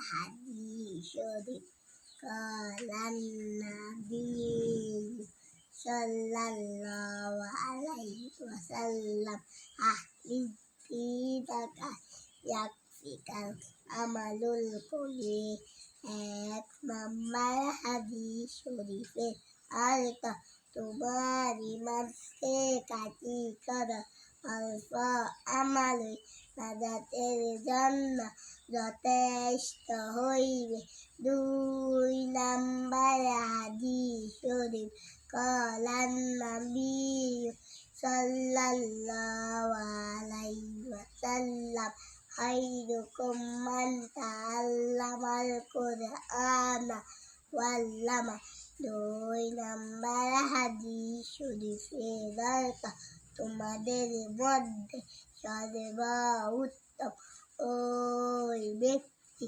হাদিস শরীফ কালান নবী সাল্লাল্লাহু আলাইহি ওয়াসাল্লাম আহলিদাকা ইয়াকফিকাল আমালুল কলি। 1 নম্বর হাদিস শরীফের অর্থ, তোমার ইমান কাটি করো, অল্প আমালই নাজাতের জন্য যথেষ্ট হইবে। 2 নম্বর হাদিস শরীফ কালান নবী সাল্লাল্লাহু আলাইহি ওয়াসাল্লাম খায়রুকুম মান তাআল্লামাল কুরআনা ওয়া আল্লামা। 2 নম্বর হাদিস শরীফের অর্থ, তোমাদের মধ্যে সর্বোত্তম ওই ব্যক্তি